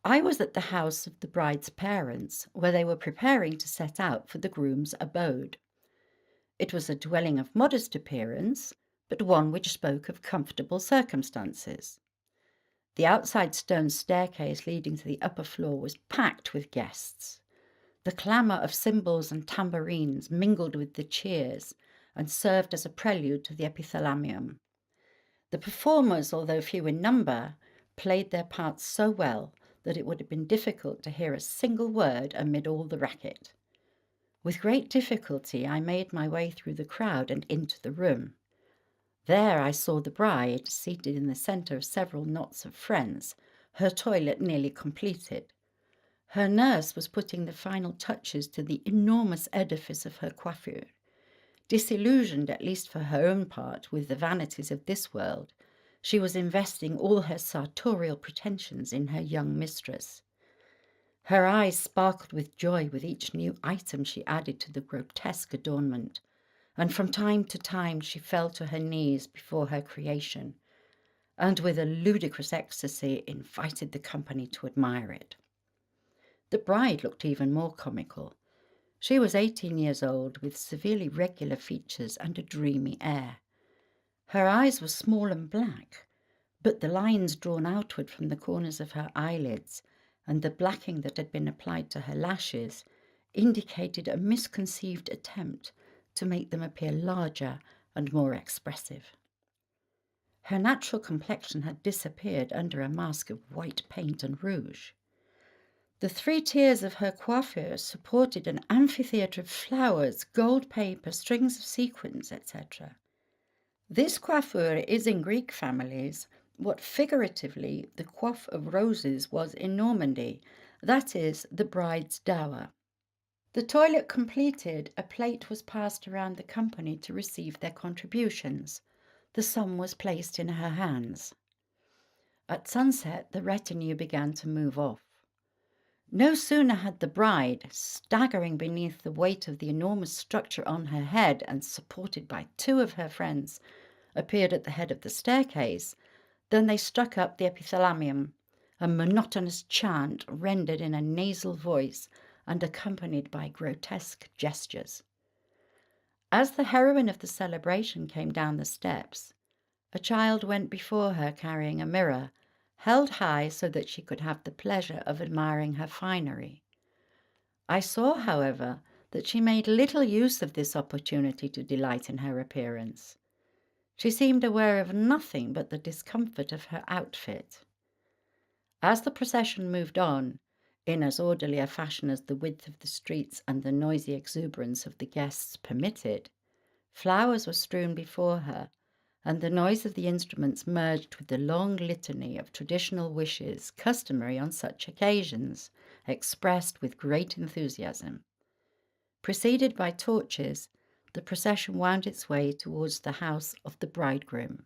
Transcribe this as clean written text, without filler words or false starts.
I was at the house of the bride's parents, where they were preparing to set out for the groom's abode. It was a dwelling of modest appearance, but one which spoke of comfortable circumstances. The outside stone staircase leading to the upper floor was packed with guests. The clamour of cymbals and tambourines mingled with the cheers and served as a prelude to the epithalamium. The performers, although few in number, played their parts so well that it would have been difficult to hear a single word amid all the racket. With great difficulty I made my way through the crowd and into the room. There I saw the bride, seated in the centre of several knots of friends, her toilet nearly completed. Her nurse was putting the final touches to the enormous edifice of her coiffure. Disillusioned, at least for her own part, with the vanities of this world, she was investing all her sartorial pretensions in her young mistress. Her eyes sparkled with joy with each new item she added to the grotesque adornment, and from time to time she fell to her knees before her creation, and with a ludicrous ecstasy invited the company to admire it. The bride looked even more comical. She was 18 years old, with severely regular features and a dreamy air. Her eyes were small and black, but the lines drawn outward from the corners of her eyelids and the blacking that had been applied to her lashes indicated a misconceived attempt to make them appear larger and more expressive. Her natural complexion had disappeared under a mask of white paint and rouge. The 3 tiers of her coiffure supported an amphitheatre of flowers, gold paper, strings of sequins, etc. This coiffure is in Greek families what figuratively the coif of roses was in Normandy, that is, the bride's dower. The toilet completed, a plate was passed around the company to receive their contributions. The sum was placed in her hands. At sunset, the retinue began to move off. No sooner had the bride, staggering beneath the weight of the enormous structure on her head and supported by 2 of her friends, appeared at the head of the staircase, than they struck up the epithalamium, a monotonous chant rendered in a nasal voice and accompanied by grotesque gestures. As the heroine of the celebration came down the steps, a child went before her carrying a mirror, held high so that she could have the pleasure of admiring her finery. I saw, however, that she made little use of this opportunity to delight in her appearance. She seemed aware of nothing but the discomfort of her outfit. As the procession moved on, in as orderly a fashion as the width of the streets and the noisy exuberance of the guests permitted, flowers were strewn before her, and the noise of the instruments merged with the long litany of traditional wishes customary on such occasions, expressed with great enthusiasm. Preceded by torches, the procession wound its way towards the house of the bridegroom.